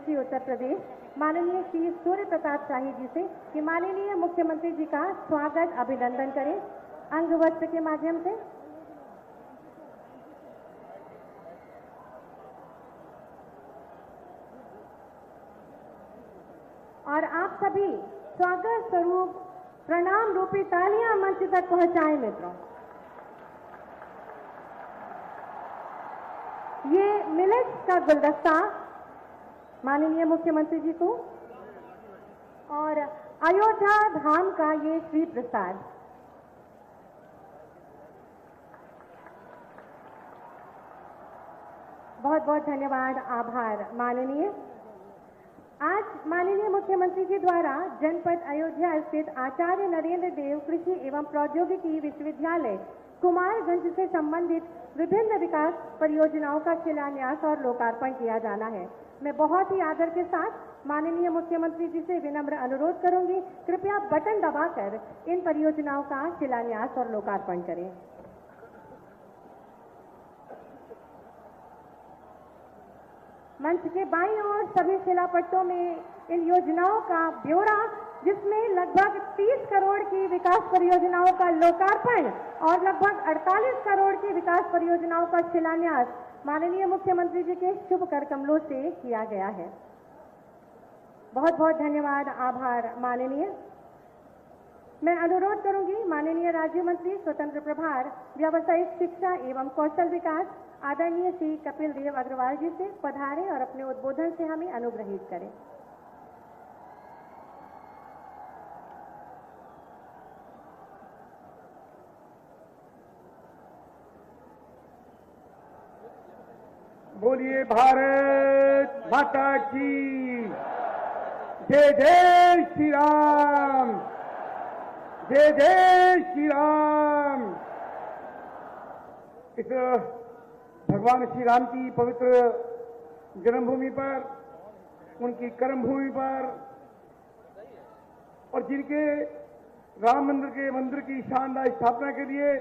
DMC Uttar Pradesh माननीय श्री सूर्य प्रताप शाही जी से कि माननीय मुख्यमंत्री जी का स्वागत अभिनंदन करें अंग वस्त्र के माध्यम से। और आप सभी स्वागत स्वरूप प्रणाम रूपी तालियां मंच तक पहुंचाएं मित्रों। ये मिलेट्स का गुलदस्ता माननीय मुख्यमंत्री जी को और अयोध्या धाम का ये श्री प्रसाद। बहुत बहुत धन्यवाद, आभार माननीय। आज माननीय मुख्यमंत्री जी द्वारा जनपद अयोध्या स्थित आचार्य नरेंद्र देव कृषि एवं प्रौद्योगिकी विश्वविद्यालय कुमारगंज से संबंधित विभिन्न विकास परियोजनाओं का शिलान्यास और लोकार्पण किया जाना है। मैं बहुत ही आदर के साथ माननीय मुख्यमंत्री जी से विनम्र अनुरोध करूंगी, कृपया बटन दबाकर इन परियोजनाओं का शिलान्यास और लोकार्पण करें। मंच के बाईं ओर सभी शिलापट्टों में इन योजनाओं का ब्यौरा, जिसमें लगभग 30 करोड़ की विकास परियोजनाओं का लोकार्पण और लगभग 48 करोड़ की विकास परियोजनाओं का शिलान्यास माननीय मुख्यमंत्री जी के शुभ कर कमलों से किया गया है। बहुत बहुत धन्यवाद, आभार माननीय। मैं अनुरोध करूंगी माननीय राज्य मंत्री स्वतंत्र प्रभार व्यावसायिक शिक्षा एवं कौशल विकास आदरणीय श्री कपिल देव अग्रवाल जी से पधारें और अपने उद्बोधन से हमें अनुग्रहित करें। बोलिए भारत माता की जय। जय श्री राम, जय जय श्री राम। इस भगवान श्री राम की पवित्र जन्मभूमि पर, उनकी कर्मभूमि पर और जिनके राम मंदिर की शानदार स्थापना के लिए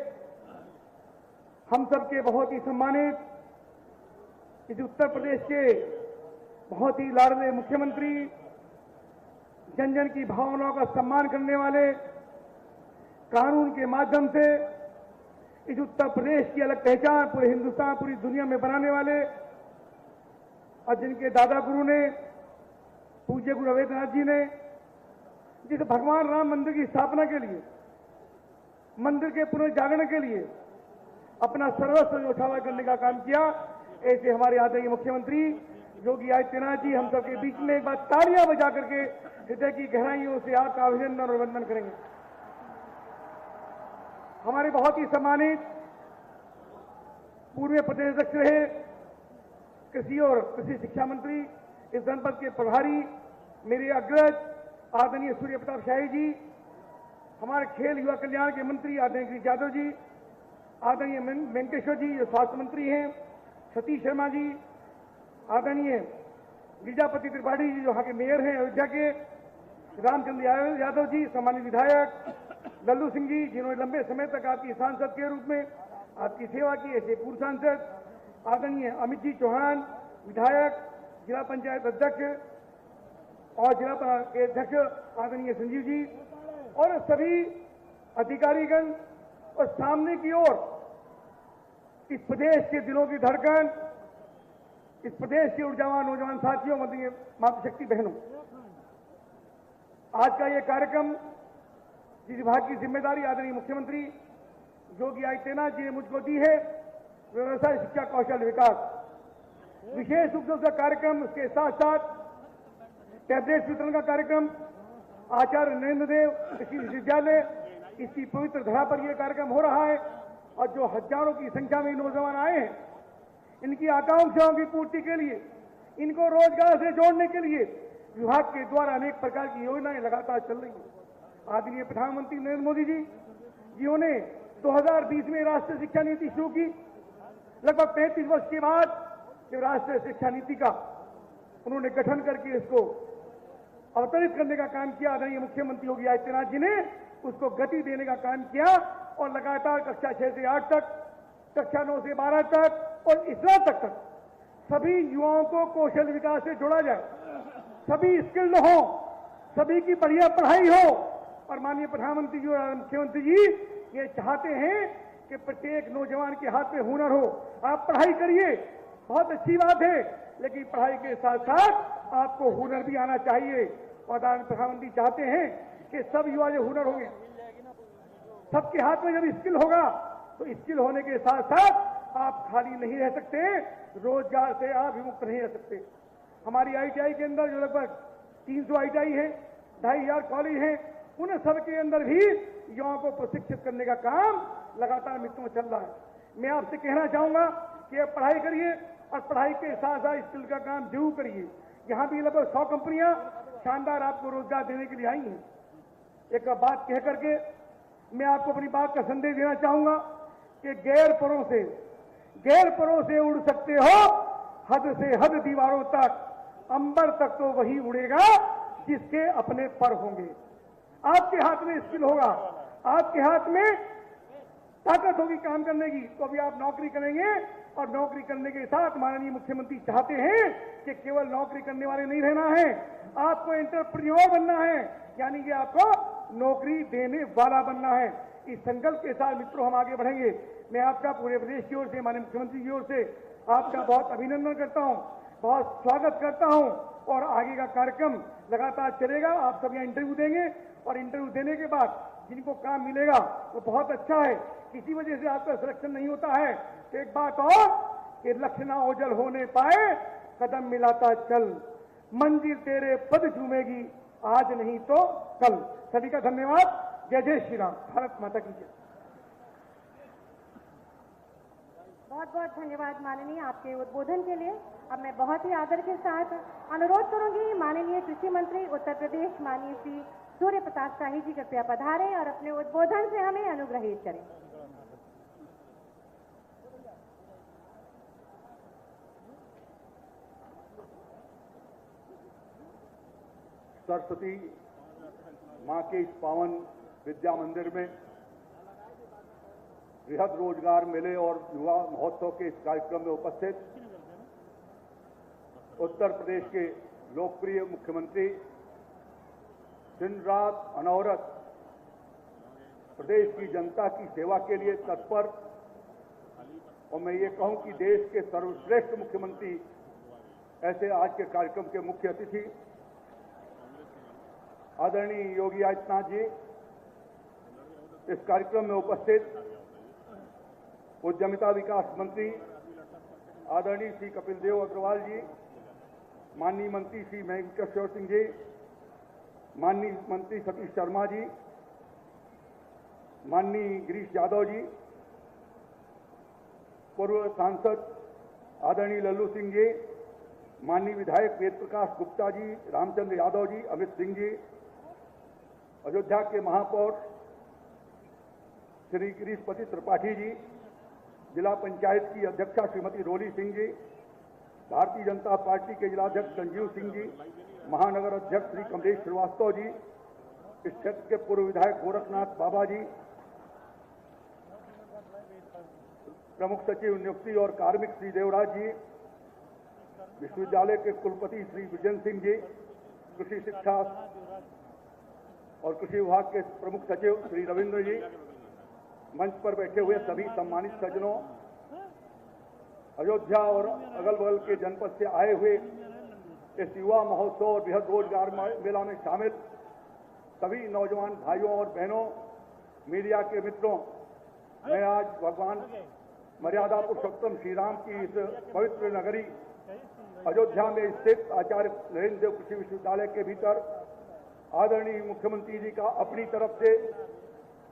हम सबके बहुत ही सम्मानित इस उत्तर प्रदेश के बहुत ही लाडले मुख्यमंत्री, जन जन की भावनाओं का सम्मान करने वाले, कानून के माध्यम से इस उत्तर प्रदेश की अलग पहचान पूरे हिंदुस्तान, पूरी दुनिया में बनाने वाले और जिनके दादा गुरु ने, पूज्य गुरु अवैधनाथ जी ने, जिस भगवान राम मंदिर की स्थापना के लिए, मंदिर के पुनर्जागरण के लिए अपना सर्वस्व न्यौछावर करने का काम किया, ऐसे हमारे आदरणीय मुख्यमंत्री योगी आदित्यनाथ जी हम सबके बीच में एक बार तालियां बजा करके हृदय की गहराइयों से आपका अभिनंदन और वंदन करेंगे। हमारे बहुत ही सम्मानित पूर्व प्रदेश अध्यक्ष रहे कृषि और कृषि शिक्षा मंत्री, इस जनपद के प्रभारी मेरे अग्रज आदरणीय सूर्य प्रताप शाही जी, हमारे खेल युवा कल्याण के मंत्री आदरणीय गिरीश यादव जी, आदरणीय वेंकटेश्वर जी जो स्वास्थ्य मंत्री हैं, सतीश शर्मा जी, आदरणीय गिरिजापति त्रिपाठी जी जो यहाँ के मेयर हैं अयोध्या के, रामचंद्र यादव जी सम्मानित विधायक, लल्लू सिंह जी जिन्होंने लंबे समय तक आपकी सांसद के रूप में आपकी सेवा की, ऐसे पूर्व सांसद आदरणीय अमित जी चौहान विधायक, जिला पंचायत अध्यक्ष और जिला के अध्यक्ष आदरणीय संजीव जी और सभी अधिकारीगण और सामने की ओर इस प्रदेश के दिलों की धड़कन, इस प्रदेश के ऊर्जावान नौजवान साथियों, मातृशक्ति बहनों, आज का ये कार्यक्रम जिस विभाग की जिम्मेदारी आदरणीय मुख्यमंत्री योगी आदित्यनाथ जी ने मुझको दी है, व्यवसाय शिक्षा कौशल विकास, विशेष रूप से उसका कार्यक्रम, उसके साथ साथ टैबलेट वितरण का कार्यक्रम, आचार्य नरेंद्र देव कृषि विश्वविद्यालय, इसकी पवित्र धरा पर यह कार्यक्रम हो रहा है और जो हजारों की संख्या में नौजवान आए हैं, इनकी आकांक्षाओं की पूर्ति के लिए, इनको रोजगार से जोड़ने के लिए विभाग के द्वारा अनेक प्रकार की योजनाएं लगातार चल रही हैं। आदरणीय प्रधानमंत्री नरेंद्र मोदी जी जिन्होंने 2020 में राष्ट्रीय शिक्षा नीति शुरू की, लगभग 35 वर्ष के बाद जब राष्ट्रीय शिक्षा नीति का उन्होंने गठन करके इसको अवतरित करने का काम किया, आदरणीय मुख्यमंत्री योगी आदित्यनाथ जी ने उसको गति देने का काम किया और लगातार कक्षा 6 से 8 तक, कक्षा 9 से 12 तक और स्नातक तक सभी युवाओं को कौशल विकास से जोड़ा जाए, सभी स्किल्ड हो, सभी की बढ़िया पढ़ाई हो। और माननीय प्रधानमंत्री जी और मुख्यमंत्री जी ये चाहते हैं कि प्रत्येक नौजवान के हाथ में हुनर हो। आप पढ़ाई करिए, बहुत अच्छी बात है, लेकिन पढ़ाई के साथ साथ आपको हुनर भी आना चाहिए। और प्रधानमंत्री चाहते हैं कि सब युवा जो हुनर होंगे, सबके हाथ में जब स्किल होगा तो स्किल होने के साथ साथ आप खाली नहीं रह सकते, रोजगार से आप विमुक्त नहीं रह सकते। हमारी आईटीआई के अंदर जो लगभग 300 आईटीआई है, 2500 कॉलेज हैं, उन सब के अंदर भी युवाओं को प्रशिक्षित करने का काम लगातार मित्रों चल रहा है। मैं आपसे कहना चाहूंगा कि आप पढ़ाई करिए और पढ़ाई के साथ साथ स्किल का काम जरूर करिए। यहां भी लगभग 100 कंपनियां शानदार आपको रोजगार देने के लिए आई हैं। एक बात कह करके मैं आपको अपनी बात का संदेश देना चाहूंगा कि गैर परों से उड़ सकते हो, हद से हद दीवारों तक, अंबर तक तो वही उड़ेगा जिसके अपने पर होंगे। आपके हाथ में स्किल होगा, आपके हाथ में ताकत होगी काम करने की, तो अभी आप नौकरी करेंगे। और नौकरी करने के साथ माननीय मुख्यमंत्री चाहते हैं कि केवल नौकरी करने वाले नहीं रहना है, आपको एंटरप्रेन्योर बनना है, यानी कि आपको नौकरी देने वाला बनना है। इस संकल्प के साथ मित्रों हम आगे बढ़ेंगे। मैं आपका पूरे प्रदेश की ओर से, माननीय मुख्यमंत्री की ओर से आपका बहुत अभिनंदन करता हूं, बहुत स्वागत करता हूं। और आगे का कार्यक्रम लगातार चलेगा। आप सब यहाँ इंटरव्यू देंगे और इंटरव्यू देने के बाद जिनको काम मिलेगा वो बहुत अच्छा है। किसी वजह से आपका सिलेक्शन नहीं होता है तो एक बात और कि लक्ष्य ना ओझल होने पाए, कदम मिलाता चल, मंजिल तेरे पद चूमेगी, आज नहीं तो कल। सभी का धन्यवाद। जय जय श्री राम। भारत माता की जय। बहुत बहुत धन्यवाद माननीय आपके उद्बोधन के लिए। अब मैं बहुत ही आदर के साथ अनुरोध करूंगी माननीय कृषि मंत्री उत्तर प्रदेश माननीय श्री सूर्य प्रताप शाही जी कृपया पधारें और अपने उद्बोधन से हमें अनुग्रहित करें। सरस्वती मां के इस पावन विद्या मंदिर में बृहद रोजगार मेले और युवा महोत्सव के इस कार्यक्रम में उपस्थित उत्तर प्रदेश के लोकप्रिय मुख्यमंत्री दिन रात अनवरत प्रदेश की जनता की सेवा के लिए तत्पर, और मैं ये कहूं कि देश के सर्वश्रेष्ठ मुख्यमंत्री ऐसे आज के कार्यक्रम के मुख्य अतिथि आदरणीय योगी आदित्यनाथ जी, इस कार्यक्रम में उपस्थित उद्यमिता विकास मंत्री आदरणीय श्री कपिल देव अग्रवाल जी, माननीय मंत्री श्री वेंकटेश्वर सिंह जी, माननीय मंत्री सतीश शर्मा जी, माननीय गिरीश यादव जी, पूर्व सांसद आदरणीय लल्लू सिंह जी, माननीय विधायक वेद प्रकाश गुप्ता जी, रामचंद्र यादव जी, अमित सिंह जी, अयोध्या के महापौर श्री गिरीशपति त्रिपाठी जी, जिला पंचायत की अध्यक्षा श्रीमती रोली सिंह जी, भारतीय जनता पार्टी के जिलाध्यक्ष संजीव सिंह जी, महानगर अध्यक्ष श्री कमलेश श्रीवास्तव जी, इस क्षेत्र के पूर्व विधायक गोरखनाथ बाबा जी, प्रमुख सचिव नियुक्ति और कार्मिक श्री देवराज जी, विश्वविद्यालय के कुलपति श्री विजय सिंह जी, कृषि शिक्षा और कृषि विभाग के प्रमुख सचिव श्री रविंद्र जी, मंच पर बैठे हुए सभी सम्मानित सज्जनों, अयोध्या और अगल बगल के जनपद से आए हुए इस युवा महोत्सव और बृहद रोजगार मेला में शामिल सभी नौजवान भाइयों और बहनों, मीडिया के मित्रों, मैं आज भगवान मर्यादा पुरुषोत्तम श्री राम की इस पवित्र नगरी अयोध्या में स्थित आचार्य नरेंद्र देव कृषि विश्वविद्यालय के भीतर आदरणीय मुख्यमंत्री जी का अपनी तरफ से,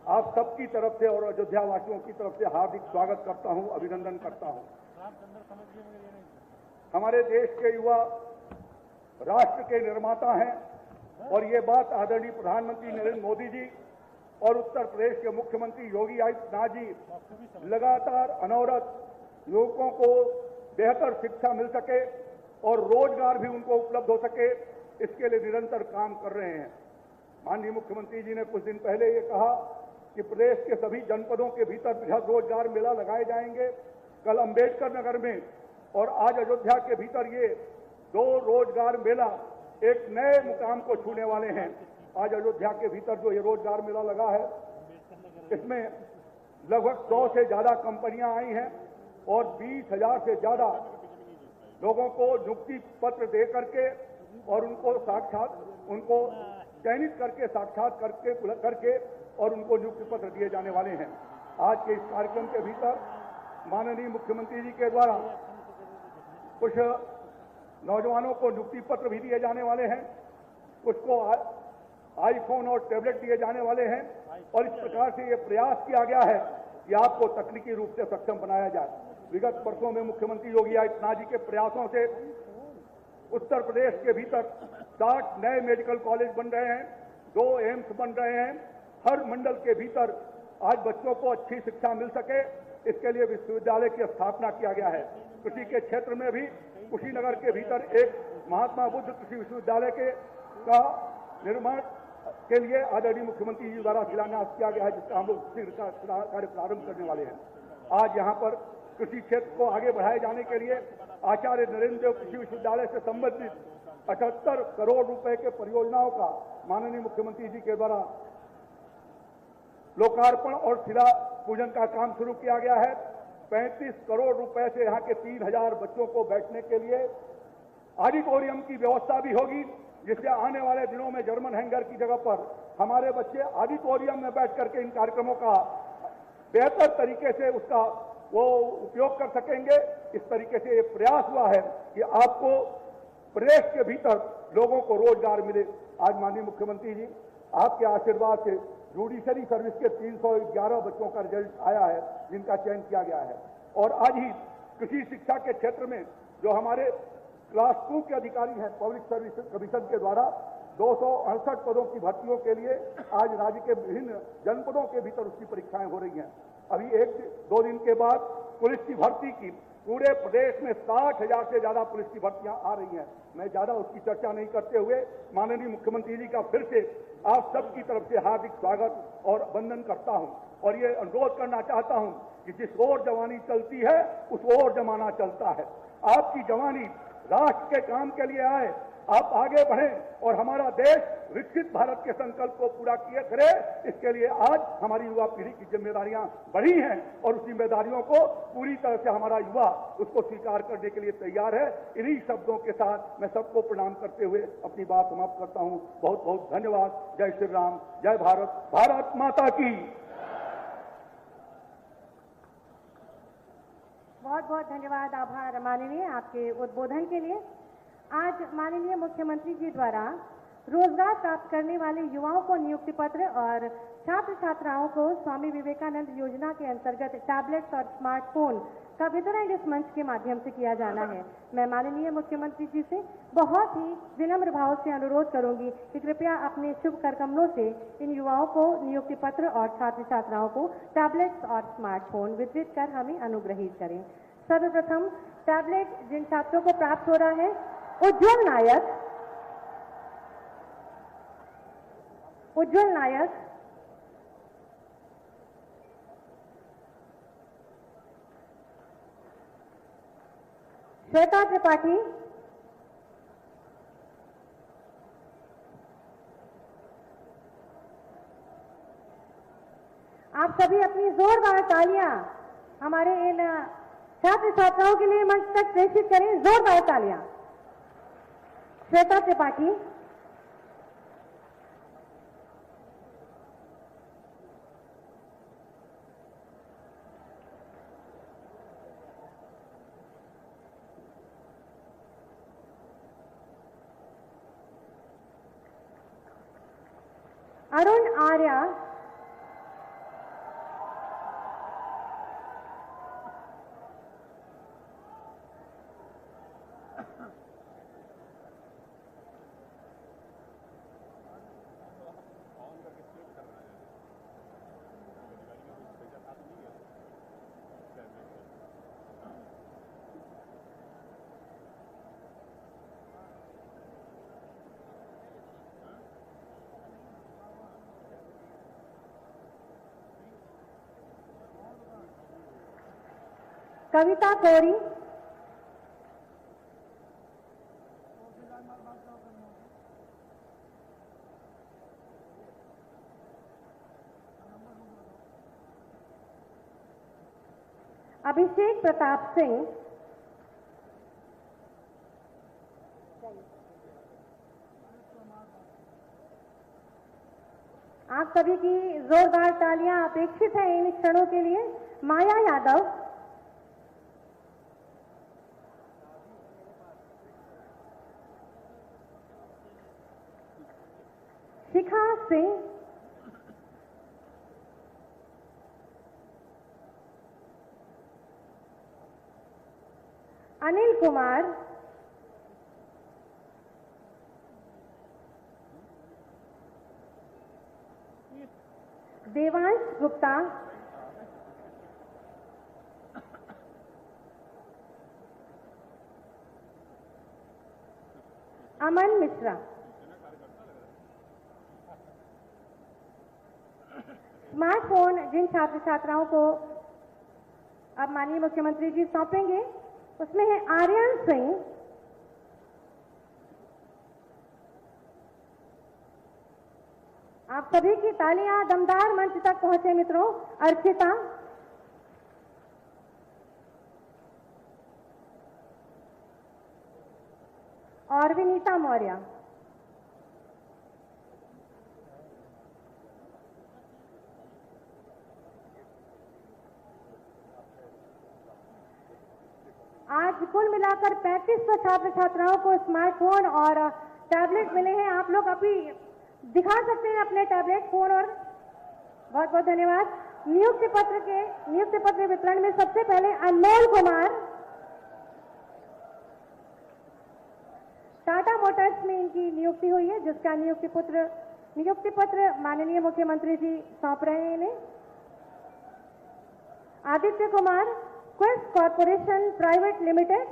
आप सबकी तरफ से और अयोध्या वासियों की तरफ से हार्दिक स्वागत करता हूं, अभिनंदन करता हूं। हमारे देश के युवा राष्ट्र के निर्माता हैं और ये बात आदरणीय प्रधानमंत्री नरेंद्र मोदी जी और उत्तर प्रदेश के मुख्यमंत्री योगी आदित्यनाथ जी लगातार अनवरत युवकों को बेहतर शिक्षा मिल सके और रोजगार भी उनको उपलब्ध हो सके, इसके लिए निरंतर काम कर रहे हैं। माननीय मुख्यमंत्री जी ने कुछ दिन पहले ये कहा कि प्रदेश के सभी जनपदों के भीतर बृहद रोजगार मेला लगाए जाएंगे। कल अंबेडकर नगर में और आज अयोध्या के भीतर ये 2 रोजगार मेला एक नए मुकाम को छूने वाले हैं। आज अयोध्या के भीतर जो ये रोजगार मेला लगा है, इसमें लगभग 100 से ज्यादा कंपनियां आई हैं और 20,000 से ज्यादा लोगों को नियुक्ति पत्र दे करके और उनको चयनित करके साक्षात करके और उनको नियुक्ति पत्र दिए जाने वाले हैं। आज के इस कार्यक्रम के भीतर माननीय मुख्यमंत्री जी के द्वारा कुछ नौजवानों को नियुक्ति पत्र भी दिए जाने वाले हैं, कुछ को आईफोन और टैबलेट दिए जाने वाले हैं और इस प्रकार से ये प्रयास किया गया है कि आपको तकनीकी रूप से सक्षम बनाया जाए। विगत वर्षों में मुख्यमंत्री योगी आदित्यनाथ जी के प्रयासों से उत्तर प्रदेश के भीतर 60 नए मेडिकल कॉलेज बन रहे हैं, 2 एम्स बन रहे हैं। हर मंडल के भीतर आज बच्चों को अच्छी शिक्षा मिल सके, इसके लिए विश्वविद्यालय की स्थापना किया गया है। कृषि के क्षेत्र में भी कुशीनगर के भीतर एक महात्मा बुद्ध कृषि विश्वविद्यालय का निर्माण के लिए आदरणीय मुख्यमंत्री जी द्वारा शिलान्यास किया गया है, जिसका हम लोग शीघ्र कार्य प्रारंभ करने वाले हैं। आज यहाँ पर कृषि क्षेत्र को आगे बढ़ाए जाने के लिए आचार्य नरेंद्र देव कृषि विश्वविद्यालय से संबंधित 78 करोड़ रुपए के परियोजनाओं का माननीय मुख्यमंत्री जी के द्वारा लोकार्पण और शिला पूजन का काम शुरू किया गया है। 35 करोड़ रुपए से यहाँ के 3,000 बच्चों को बैठने के लिए ऑडिटोरियम की व्यवस्था भी होगी, जिससे आने वाले दिनों में जर्मन हैंगर की जगह पर हमारे बच्चे ऑडिटोरियम में बैठ करके इन कार्यक्रमों का बेहतर तरीके से उसका वो उपयोग कर सकेंगे। इस तरीके से ये प्रयास हुआ है कि आपको प्रदेश के भीतर लोगों को रोजगार मिले। आज माननीय मुख्यमंत्री जी आपके आशीर्वाद से जुडिशरी सर्विस के 311 बच्चों का रिजल्ट आया है, जिनका चयन किया गया है। और आज ही कृषि शिक्षा के क्षेत्र में जो हमारे क्लास 2 के अधिकारी हैं, पब्लिक सर्विस कमीशन के द्वारा 268 पदों की भर्तियों के लिए आज राज्य के विभिन्न जनपदों के भीतर उसकी परीक्षाएं हो रही हैं। अभी 1-2 दिन के बाद पुलिस की भर्ती की पूरे प्रदेश में 60,000 से ज्यादा पुलिस की भर्तियां आ रही हैं। मैं ज्यादा उसकी चर्चा नहीं करते हुए माननीय मुख्यमंत्री जी का फिर से आप सबकी तरफ से हार्दिक स्वागत और वंदन करता हूं और ये अनुरोध करना चाहता हूं कि जिस ओर जवानी चलती है उस ओर जमाना चलता है। आपकी जवानी राष्ट्र के काम के लिए आए, आप आगे बढ़ें और हमारा देश विकसित भारत के संकल्प को पूरा किए करे। इसके लिए आज हमारी युवा पीढ़ी की जिम्मेदारियां बढ़ी हैं और उस जिम्मेदारियों को पूरी तरह से हमारा युवा उसको स्वीकार करने के लिए तैयार है। इन्हीं शब्दों के साथ मैं सबको प्रणाम करते हुए अपनी बात समाप्त करता हूं। बहुत बहुत धन्यवाद। जय श्री राम, जय भारत, भारत माता की। बहुत बहुत धन्यवाद, आभार माननीय आपके उद्बोधन के लिए। आज माननीय मुख्यमंत्री जी द्वारा रोजगार प्राप्त करने वाले युवाओं को नियुक्ति पत्र और छात्र छात्राओं को स्वामी विवेकानंद योजना के अंतर्गत टैबलेट्स और स्मार्टफोन का वितरण इस मंच के माध्यम से किया जाना है। मैं माननीय मुख्यमंत्री जी से बहुत ही विनम्र भाव से अनुरोध करूंगी कि कृपया अपने शुभ कर कमलों से इन युवाओं को नियुक्ति पत्र और छात्र छात्राओं को टैबलेट्स और स्मार्टफोन वितरित कर हमें अनुग्रहित करें। सर्वप्रथम टैबलेट जिन छात्रों को प्राप्त हो रहा है, उज्जवल नायक, श्वेता त्रिपाठी, आप सभी अपनी जोरदार तालियां हमारे इन छात्र छात्राओं के लिए मंच तक प्रेषित करें। जोरदार तालियां। श्वेता त्रिपाठी, अरुण आर्या, कविता कोरी, अभिषेक प्रताप सिंह, आप सभी की जोरदार तालियां अपेक्षित है इन क्षणों के लिए। माया यादव, शिखा सिंह, अनिल कुमार, देवांश गुप्ता, अमन मिश्रा। स्मार्टफोन जिन छात्र छात्राओं को अब माननीय मुख्यमंत्री जी सौंपेंगे उसमें है आर्यन सिंह, आप सभी की तालियां दमदार मंच तक पहुंचे मित्रों। अर्चिता, और विनीता मौर्य। आज कुल मिलाकर 3500 छात्र छात्राओं को स्मार्टफोन और टैबलेट मिले हैं। आप लोग अभी दिखा सकते हैं अपने टैबलेट, फोन, और बहुत बहुत धन्यवाद। नियुक्ति पत्र वितरण में सबसे पहले अनमोल कुमार, टाटा मोटर्स में इनकी नियुक्ति हुई है, जिसका नियुक्ति पत्र माननीय मुख्यमंत्री जी सौंप रहे हैं इन्हें। Aditya Kumar, Quest Corporation private limited.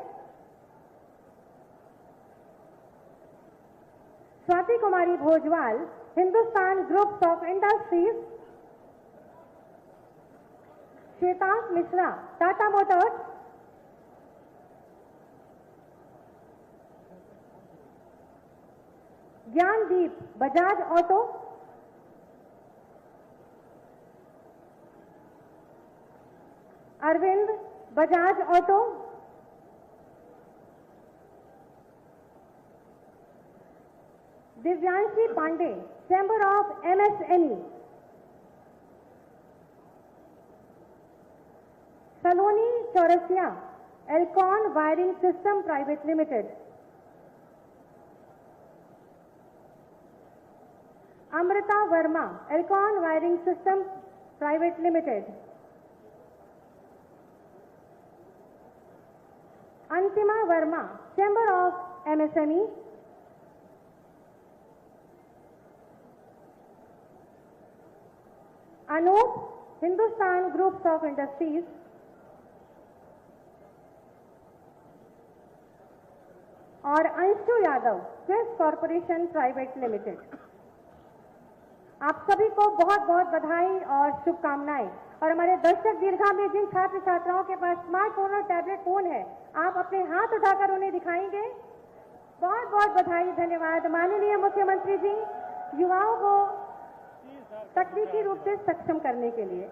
Swati Kumari Bhojwal, Hindustan groups of industries. Shwetansh Mishra, Tata Motors. Gyandeep, Bajaj auto. Arvind, Bajaj auto. Divyanshi Pandey, chamber of MSME. Saloni Chaurasia, Elcon wiring system private limited. Amrita Verma, Elcon wiring system private limited. Antima Verma, chamber of MSME. Anup, Hindustan groups of industries. और Anshu Yadav, Quest Corporation private limited. आप सभी को बहुत बहुत बधाई और शुभकामनाएं। और हमारे दर्शक दीर्घा में जिन छात्र छात्राओं के पास स्मार्टफोन और टैबलेट फोन है, आप अपने हाथ उठाकर उन्हें दिखाएंगे। बहुत बहुत बधाई, धन्यवाद। माननीय मुख्यमंत्री जी युवाओं को तकनीकी रूप से सक्षम करने के लिए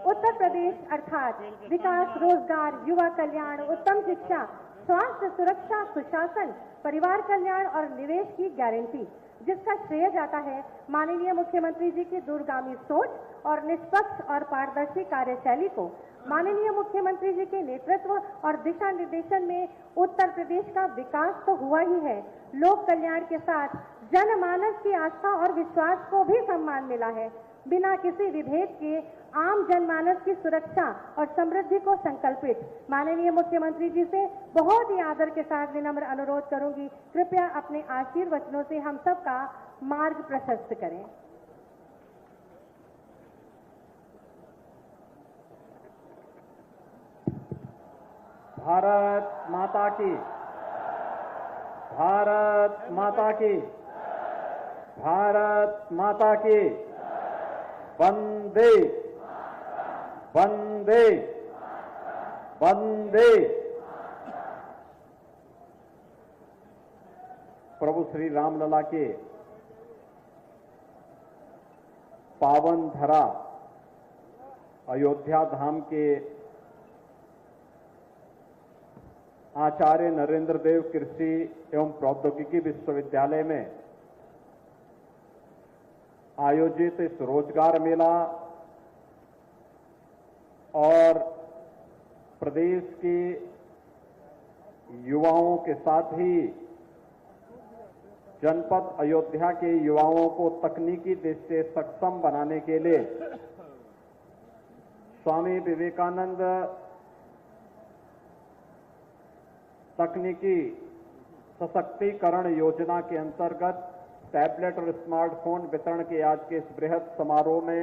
उत्तर प्रदेश अर्थात विकास, रोजगार, युवा कल्याण, उत्तम शिक्षा, स्वास्थ्य, सुरक्षा, सुशासन, परिवार कल्याण और निवेश की गारंटी, जिसका श्रेय जाता है माननीय मुख्यमंत्री जी की दूरगामी सोच और निष्पक्ष और पारदर्शी कार्यशैली को। माननीय मुख्यमंत्री जी के नेतृत्व और दिशा निर्देशन में उत्तर प्रदेश का विकास तो हुआ ही है, लोक कल्याण के साथ जनमानस की आस्था और विश्वास को भी सम्मान मिला है। बिना किसी विभेद के आम जनमानस की सुरक्षा और समृद्धि को संकल्पित माननीय मुख्यमंत्री जी से बहुत ही आदर के साथ विनम्र अनुरोध करूंगी, कृपया अपने आशीर्वचनों से हम सबका मार्ग प्रशस्त करें। भारत माता की, भारत माता की, भारत माता की। वंदे वंदे वंदे। प्रभु श्री रामलला के पावन धरा अयोध्या धाम के आचार्य नरेंद्र देव कृषि एवं प्रौद्योगिकी विश्वविद्यालय में आयोजित इस रोजगार मेला और प्रदेश के युवाओं के साथ ही जनपद अयोध्या के युवाओं को तकनीकी दृष्टि से सक्षम बनाने के लिए स्वामी विवेकानंद तकनीकी सशक्तिकरण योजना के अंतर्गत टैबलेट और स्मार्टफोन वितरण के आज के इस बृहद समारोह में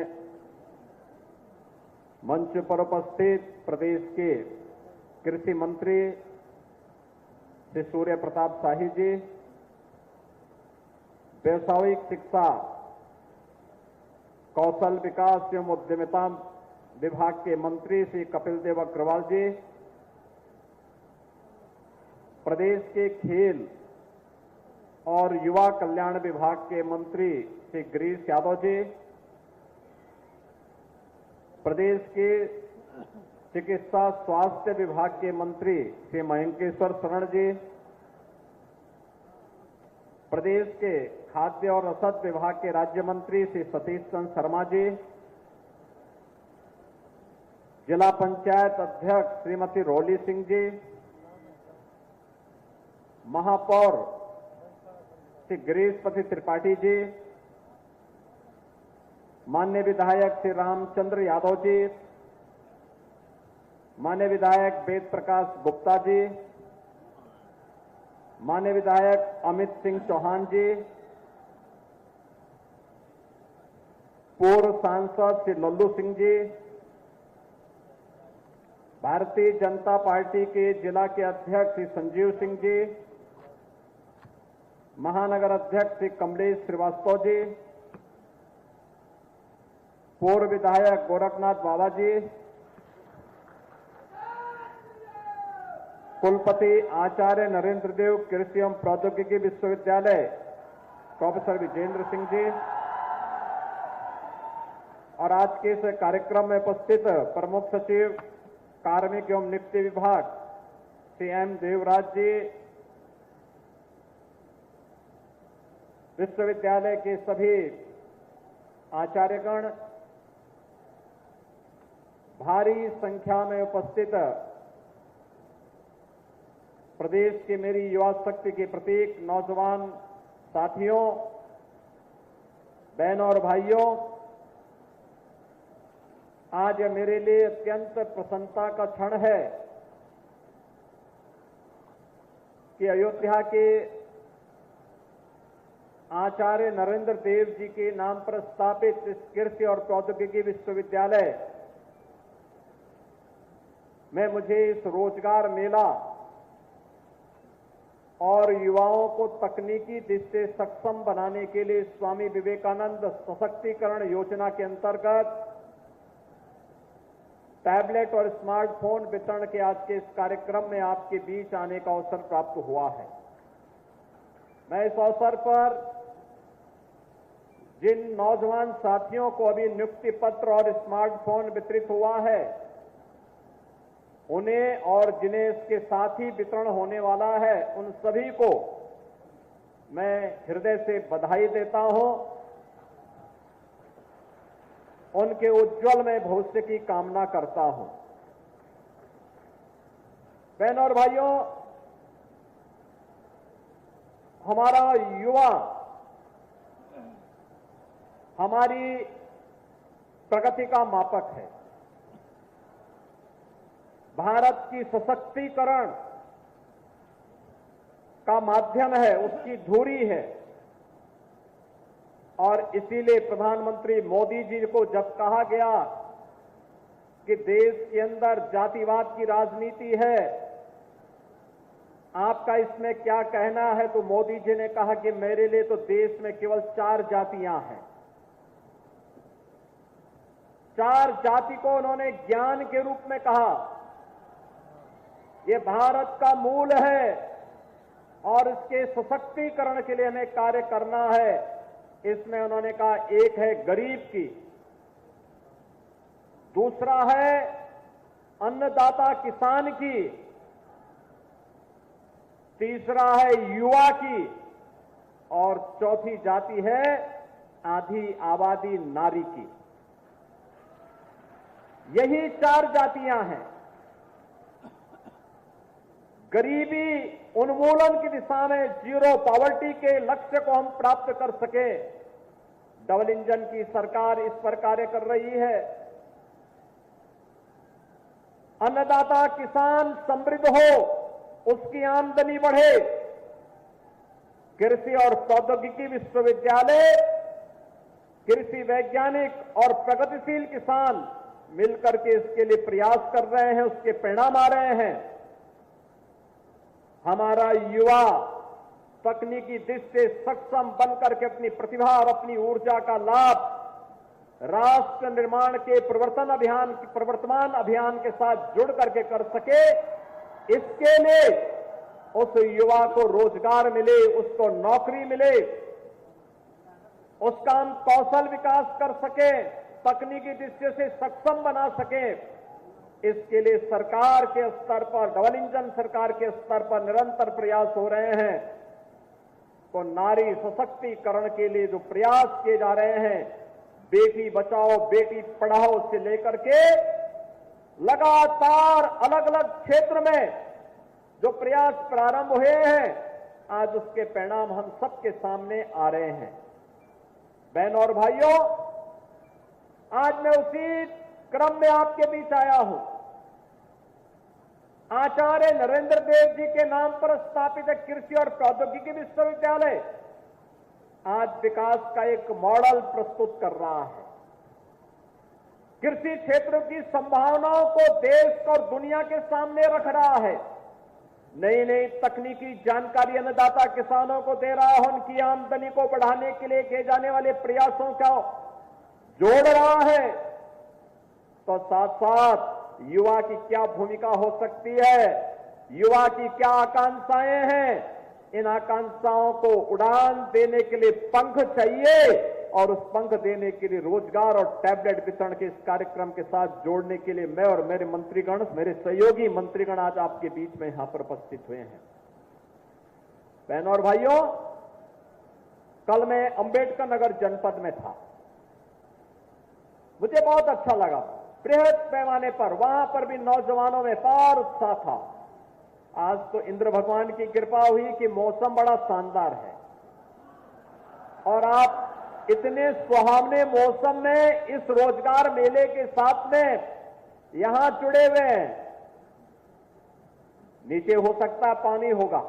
मंच पर उपस्थित प्रदेश के कृषि मंत्री श्री सूर्य प्रताप शाही जी, व्यावसायिक शिक्षा, कौशल विकास एवं उद्यमिता विभाग के मंत्री श्री कपिल देव अग्रवाल जी, प्रदेश के खेल और युवा कल्याण विभाग के मंत्री श्री गिरीश यादव जी, प्रदेश के चिकित्सा स्वास्थ्य विभाग के मंत्री श्री मयंकेश्वर शरण जी, प्रदेश के खाद्य और रसद विभाग के राज्य मंत्री श्री सतीश चंद्र शर्मा जी, जिला पंचायत अध्यक्ष श्रीमती रोली सिंह जी, महापौर श्री गिरीशपति त्रिपाठी जी, माननीय विधायक श्री रामचंद्र यादव जी, माननीय विधायक वेद प्रकाश गुप्ता जी, माननीय विधायक अमित सिंह चौहान जी, पूर्व सांसद श्री लल्लू सिंह जी, भारतीय जनता पार्टी के जिला के अध्यक्ष श्री संजीव सिंह जी, महानगर अध्यक्ष श्री कमलेश श्रीवास्तव जी, पूर्व विधायक गोरखनाथ बाबा जी, कुलपति आचार्य नरेंद्र देव कृषि एवं प्रौद्योगिकी विश्वविद्यालय प्रोफेसर विजेंद्र सिंह जी और आज के इस कार्यक्रम में उपस्थित प्रमुख सचिव कार्मिक एवं नियुक्ति विभाग श्री एम देवराज जी, विश्वविद्यालय के सभी आचार्यगण, भारी संख्या में उपस्थित प्रदेश के मेरी युवा शक्ति के प्रतीक नौजवान साथियों, बहनों और भाइयों, आज यह मेरे लिए अत्यंत प्रसन्नता का क्षण है कि अयोध्या के आचार्य नरेंद्र देव जी के नाम पर स्थापित इस कृषि और प्रौद्योगिकी विश्वविद्यालय में मुझे इस रोजगार मेला और युवाओं को तकनीकी दृष्टि से सक्षम बनाने के लिए स्वामी विवेकानंद सशक्तिकरण योजना के अंतर्गत टैबलेट और स्मार्टफोन वितरण के आज के इस कार्यक्रम में आपके बीच आने का अवसर प्राप्त हुआ है। मैं इस अवसर पर जिन नौजवान साथियों को अभी नियुक्ति पत्र और स्मार्टफोन वितरित हुआ है, उन्हें और जिन्हें इसके साथ ही वितरण होने वाला है, उन सभी को मैं हृदय से बधाई देता हूं, उनके उज्जवल में भविष्य की कामना करता हूं। बहनों और भाइयों, हमारा युवा हमारी प्रगति का मापक है, भारत की सशक्तिकरण का माध्यम है, उसकी धुरी है। और इसीलिए प्रधानमंत्री मोदी जी को जब कहा गया कि देश के अंदर जातिवाद की राजनीति है, आपका इसमें क्या कहना है, तो मोदी जी ने कहा कि मेरे लिए तो देश में केवल 4 जातियां हैं। 4 जाति को उन्होंने ज्ञान के रूप में कहा। ये भारत का मूल है और इसके सशक्तिकरण के लिए हमें कार्य करना है। इसमें उन्होंने कहा, एक है गरीब की, दूसरा है अन्नदाता किसान की, तीसरा है युवा की और चौथी जाति है आधी आबादी नारी की। यही 4 जातियां हैं। गरीबी उन्मूलन की दिशा में जीरो पॉवर्टी के लक्ष्य को हम प्राप्त कर सके, डबल इंजन की सरकार इस पर कार्य कर रही है। अन्नदाता किसान समृद्ध हो, उसकी आमदनी बढ़े। कृषि और प्रौद्योगिकी विश्वविद्यालय, कृषि वैज्ञानिक और प्रगतिशील किसान मिलकर के इसके लिए प्रयास कर रहे हैं, उसके परिणाम आ रहे हैं। हमारा युवा तकनीकी दृष्टि से सक्षम बनकर के अपनी प्रतिभा और अपनी ऊर्जा का लाभ राष्ट्र निर्माण के प्रवर्तमान अभियान के साथ जुड़ करके कर सके, इसके लिए उस युवा को रोजगार मिले, उसको नौकरी मिले, उसका हम कौशल विकास कर सके, तकनीकी दृष्टि से सक्षम बना सके। इसके लिए सरकार के स्तर पर, डबल इंजन सरकार के स्तर पर निरंतर प्रयास हो रहे हैं। तो नारी सशक्तिकरण के लिए जो प्रयास किए जा रहे हैं, बेटी बचाओ बेटी पढ़ाओ से लेकर के लगातार अलग अलग क्षेत्र में जो प्रयास प्रारंभ हुए हैं, आज उसके परिणाम हम सबके सामने आ रहे हैं। बहनों और भाइयों, आज मैं उसी क्रम में आपके बीच आया हूं। आचार्य नरेंद्र देव जी के नाम पर स्थापित कृषि और प्रौद्योगिकी विश्वविद्यालय आज विकास का एक मॉडल प्रस्तुत कर रहा है। कृषि क्षेत्र की संभावनाओं को देश और दुनिया के सामने रख रहा है। नई नई तकनीकी जानकारी अन्नदाता किसानों को दे रहा है, उनकी आमदनी को बढ़ाने के लिए किए जाने वाले प्रयासों का जोड़ रहा है। तो साथ साथ युवा की क्या भूमिका हो सकती है, युवा की क्या आकांक्षाएं हैं, इन आकांक्षाओं को उड़ान देने के लिए पंख चाहिए और उस पंख देने के लिए रोजगार और टैबलेट वितरण के इस कार्यक्रम के साथ जोड़ने के लिए मैं और मेरे मंत्रीगण, मेरे सहयोगी मंत्रीगण आज आपके बीच में यहां पर उपस्थित हुए हैं। बहनों और भाइयों, कल मैं अंबेडकर नगर जनपद में था। मुझे बहुत अच्छा लगा। बृहद पैमाने पर वहां पर भी नौजवानों में अपार उत्साह था। आज तो इंद्र भगवान की कृपा हुई कि मौसम बड़ा शानदार है और आप इतने सुहावने मौसम में इस रोजगार मेले के साथ में यहां जुड़े हुए हैं। नीचे हो सकता है पानी होगा,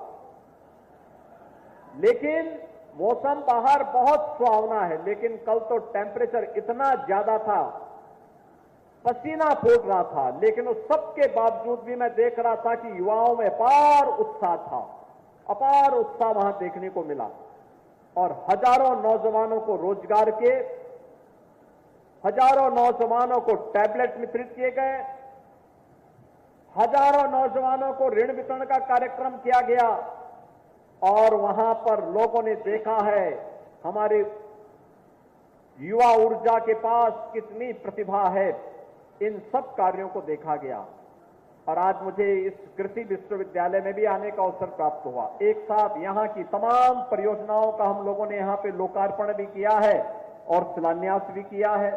लेकिन मौसम बाहर बहुत सुहावना है। लेकिन कल तो टेम्परेचर इतना ज्यादा था, पसीना फूट रहा था, लेकिन उस सब के बावजूद भी मैं देख रहा था कि युवाओं में अपार उत्साह था, अपार उत्साह वहां देखने को मिला। और हजारों नौजवानों को रोजगार के, हजारों नौजवानों को टैबलेट वितरित किए गए, हजारों नौजवानों को ऋण वितरण का कार्यक्रम किया गया। और वहां पर लोगों ने देखा है हमारे युवा ऊर्जा के पास कितनी प्रतिभा है। इन सब कार्यों को देखा गया और आज मुझे इस कृषि विश्वविद्यालय में भी आने का अवसर प्राप्त हुआ। एक साथ यहां की तमाम परियोजनाओं का हम लोगों ने यहां पे लोकार्पण भी किया है और शिलान्यास भी किया है।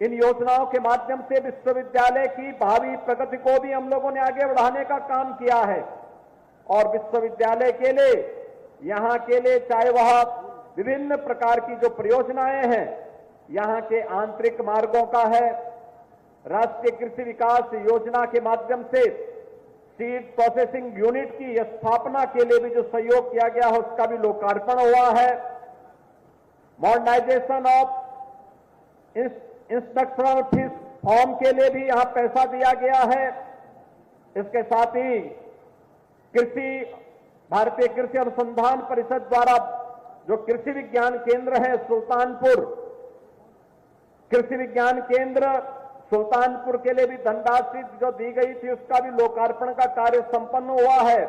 इन योजनाओं के माध्यम से विश्वविद्यालय की भावी प्रगति को भी हम लोगों ने आगे बढ़ाने का काम किया है। और विश्वविद्यालय के लिए, यहां के लिए, चाहे वह विभिन्न प्रकार की जो परियोजनाएं हैं, यहां के आंतरिक मार्गों का है, राष्ट्रीय कृषि विकास योजना के माध्यम से सीड प्रोसेसिंग यूनिट की स्थापना के लिए भी जो सहयोग किया गया है उसका भी लोकार्पण हुआ है। Modernisation of instructional fees form के लिए भी यहां पैसा दिया गया है। इसके साथ ही भारतीय कृषि अनुसंधान परिषद द्वारा जो कृषि विज्ञान केंद्र है सुल्तानपुर, कृषि विज्ञान केंद्र सुल्तानपुर के लिए भी धनराशि जो दी गई थी उसका भी लोकार्पण का कार्य संपन्न हुआ है।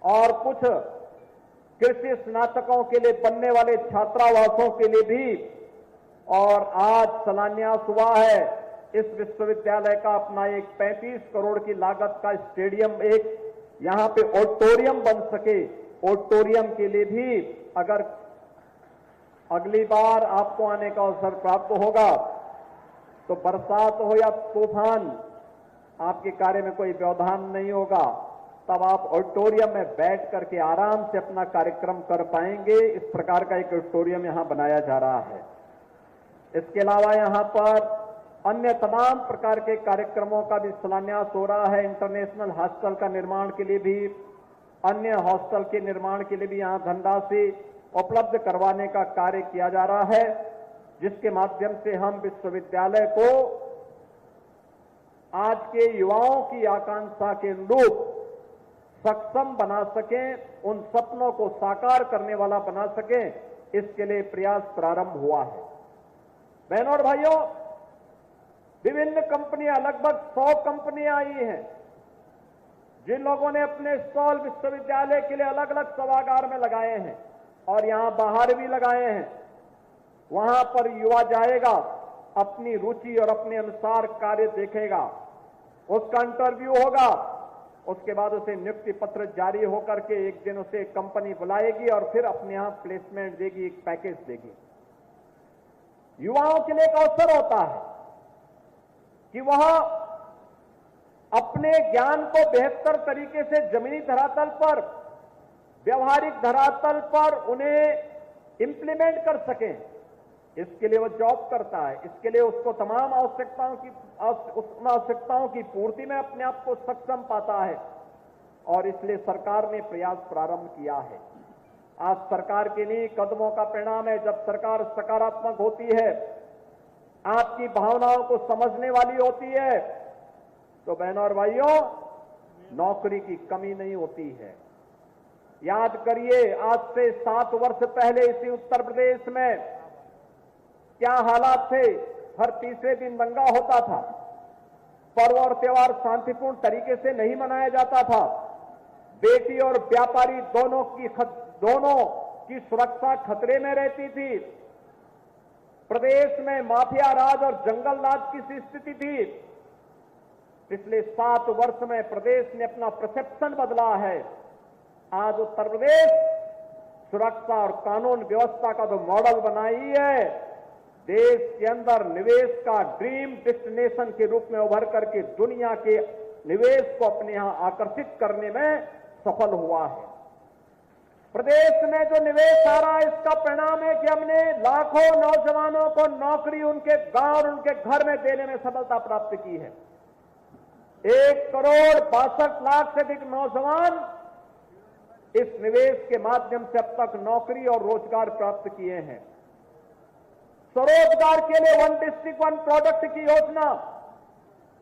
और कुछ कृषि स्नातकों के लिए बनने वाले छात्रावासों के लिए भी और आज शिलान्यास हुआ है। इस विश्वविद्यालय का अपना एक 35 करोड़ की लागत का स्टेडियम एक यहां पे ऑडिटोरियम बन सके। ऑडिटोरियम के लिए भी अगर अगली बार आपको आने का अवसर प्राप्त होगा तो बरसात हो या तूफान, आपके कार्य में कोई व्यवधान नहीं होगा, तब आप ऑडिटोरियम में बैठ करके आराम से अपना कार्यक्रम कर पाएंगे। इस प्रकार का एक ऑडिटोरियम यहां बनाया जा रहा है। इसके अलावा यहां पर अन्य तमाम प्रकार के कार्यक्रमों का भी शिलान्यास हो रहा है। इंटरनेशनल हॉस्टल का निर्माण के लिए भी, अन्य हॉस्टल के निर्माण के लिए भी यहां धनराशि उपलब्ध करवाने का कार्य किया जा रहा है, जिसके माध्यम से हम विश्वविद्यालय को आज के युवाओं की आकांक्षा के अनुरूप सक्षम बना सकें, उन सपनों को साकार करने वाला बना सकें, इसके लिए प्रयास प्रारंभ हुआ है। बहनों और भाइयों, विभिन्न कंपनियां, लगभग 100 कंपनियां आई हैं, जिन लोगों ने अपने स्टॉल विश्वविद्यालय के लिए अलग अलग सभागार में लगाए हैं और यहां बाहर भी लगाए हैं। वहां पर युवा जाएगा, अपनी रुचि और अपने अनुसार कार्य देखेगा, उसका इंटरव्यू होगा, उसके बाद उसे नियुक्ति पत्र जारी होकर के एक दिन उसे कंपनी बुलाएगी और फिर अपने यहां प्लेसमेंट देगी, एक पैकेज देगी। युवाओं के लिए एक अवसर होता है कि वह अपने ज्ञान को बेहतर तरीके से जमीनी धरातल पर, व्यवहारिक धरातल पर उन्हें इंप्लीमेंट कर सकें। इसके लिए वो जॉब करता है, इसके लिए उसको तमाम आवश्यकताओं की पूर्ति में अपने आप को सक्षम पाता है, और इसलिए सरकार ने प्रयास प्रारंभ किया है। आज सरकार के लिए कदमों का परिणाम है। जब सरकार सकारात्मक होती है, आपकी भावनाओं को समझने वाली होती है, तो बहनों और भाइयों, नौकरी की कमी नहीं होती है। याद करिए, आज से 7 वर्ष पहले इसी उत्तर प्रदेश में क्या हालात थे। हर तीसरे दिन दंगा होता था, पर्व और त्योहार शांतिपूर्ण तरीके से नहीं मनाया जाता था, बेटी और व्यापारी दोनों की सुरक्षा खतरे में रहती थी, प्रदेश में माफिया राज और जंगल राज की स्थिति थी। पिछले 7 वर्ष में प्रदेश ने अपना परसेप्शन बदला है। आज उत्तर प्रदेश सुरक्षा और कानून व्यवस्था का जो मॉडल बनाई है, देश के अंदर निवेश का ड्रीम डेस्टिनेशन के रूप में उभर करके दुनिया के निवेश को अपने यहां आकर्षित करने में सफल हुआ है। प्रदेश में जो निवेश आ रहा है, इसका परिणाम है कि हमने लाखों नौजवानों को नौकरी उनके गांव और उनके घर में देने में सफलता प्राप्त की है। 1,62,00,000 से अधिक नौजवान इस निवेश के माध्यम से अब तक नौकरी और रोजगार प्राप्त किए हैं। स्वरोजगार के लिए 1 डिस्ट्रिक्ट 1 प्रोडक्ट की योजना,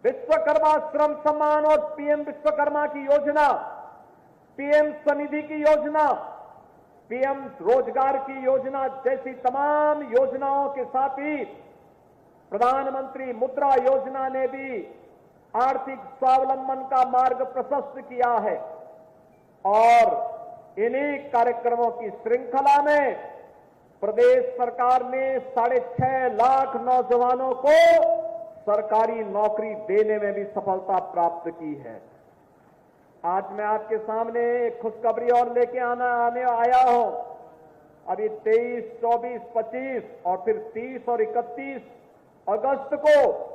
विश्वकर्मा श्रम सम्मान और पीएम विश्वकर्मा की योजना, पीएम स्वनिधि की योजना, पीएम रोजगार की योजना जैसी तमाम योजनाओं के साथ ही प्रधानमंत्री मुद्रा योजना ने भी आर्थिक स्वावलंबन का मार्ग प्रशस्त किया है। और इन्हीं कार्यक्रमों की श्रृंखला में प्रदेश सरकार ने 6.5 लाख नौजवानों को सरकारी नौकरी देने में भी सफलता प्राप्त की है। आज मैं आपके सामने एक खुशखबरी और लेके आने आया हूं। अभी 23, 24, 25 और फिर 30 और 31 अगस्त को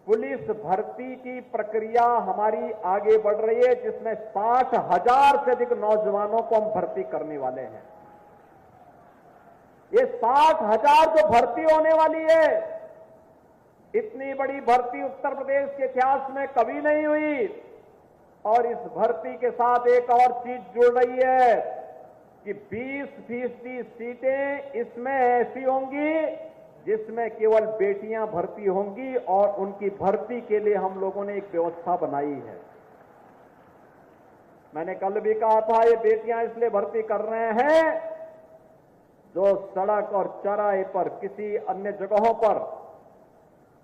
पुलिस भर्ती की प्रक्रिया हमारी आगे बढ़ रही है, जिसमें 60,000 से अधिक नौजवानों को हम भर्ती करने वाले हैं। ये 60,000 जो भर्ती होने वाली है, इतनी बड़ी भर्ती उत्तर प्रदेश के इतिहास में कभी नहीं हुई। और इस भर्ती के साथ एक और चीज जुड़ रही है कि 20% सीटें इसमें ऐसी होंगी जिसमें केवल बेटियां भर्ती होंगी, और उनकी भर्ती के लिए हम लोगों ने एक व्यवस्था बनाई है। मैंने कल भी कहा था, ये बेटियां इसलिए भर्ती कर रहे हैं जो सड़क और चौराहे पर, किसी अन्य जगहों पर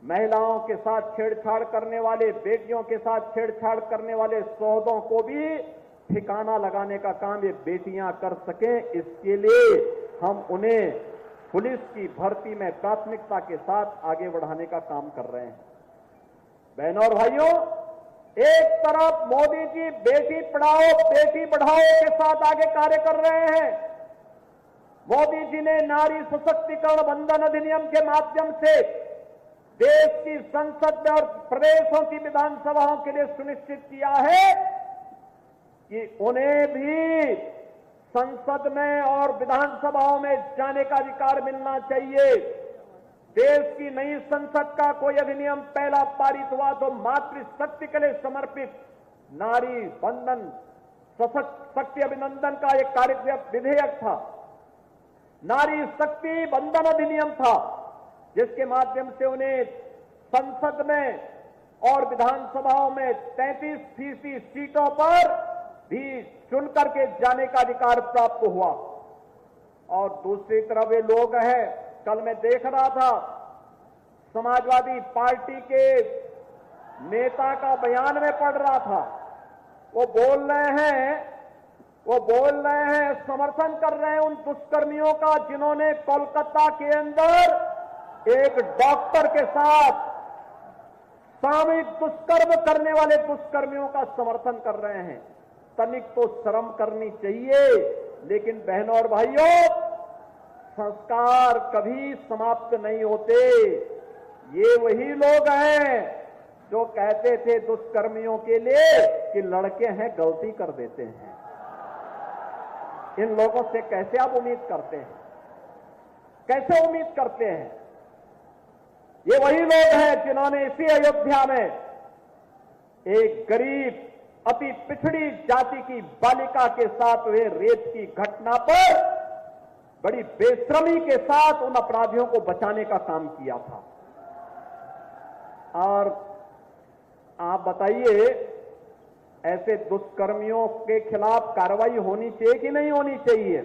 महिलाओं के साथ छेड़छाड़ करने वाले, बेटियों के साथ छेड़छाड़ करने वाले सौदों को भी ठिकाना लगाने का काम ये बेटियां कर सकें। इसके लिए हम उन्हें पुलिस की भर्ती में प्राथमिकता के साथ आगे बढ़ाने का काम कर रहे हैं। बहनों और भाइयों, एक तरफ मोदी जी बेटी पढ़ाओ बेटी बढ़ाओ के साथ आगे कार्य कर रहे हैं। मोदी जी ने नारी सशक्तिकरण बंधन अधिनियम के माध्यम से देश की संसद में और प्रदेशों की विधानसभाओं के लिए सुनिश्चित किया है कि उन्हें भी संसद में और विधानसभाओं में जाने का अधिकार मिलना चाहिए। देश की नई संसद का कोई अधिनियम पहला पारित हुआ तो मातृशक्ति के लिए समर्पित नारी बंधन शक्ति अभिनंदन का एक कार्यक्रम विधेयक था, नारी शक्ति बंधन अधिनियम था, जिसके माध्यम से उन्हें संसद में और विधानसभाओं में 33% सीटों पर भी चुन करके जाने का अधिकार प्राप्त हुआ। और दूसरी तरफ वे लोग हैं, कल मैं देख रहा था समाजवादी पार्टी के नेता का बयान में पढ़ रहा था, वो बोल रहे हैं समर्थन कर रहे हैं उन दुष्कर्मियों का जिन्होंने कोलकाता के अंदर एक डॉक्टर के साथ सामूहिक दुष्कर्म करने वाले दुष्कर्मियों का समर्थन कर रहे हैं। तनिक तो शर्म करनी चाहिए। लेकिन बहनों और भाइयों, संस्कार कभी समाप्त नहीं होते। ये वही लोग हैं जो कहते थे दुष्कर्मियों के लिए कि लड़के हैं गलती कर देते हैं। इन लोगों से कैसे आप उम्मीद करते हैं? कैसे उम्मीद करते हैं? ये वही लोग हैं जिन्होंने इसी अयोध्या में एक गरीब अति पिछड़ी जाति की बालिका के साथ हुए रेप की घटना पर बड़ी बेशर्मी के साथ उन अपराधियों को बचाने का काम किया था। और आप बताइए, ऐसे दुष्कर्मियों के खिलाफ कार्रवाई होनी चाहिए कि नहीं होनी चाहिए?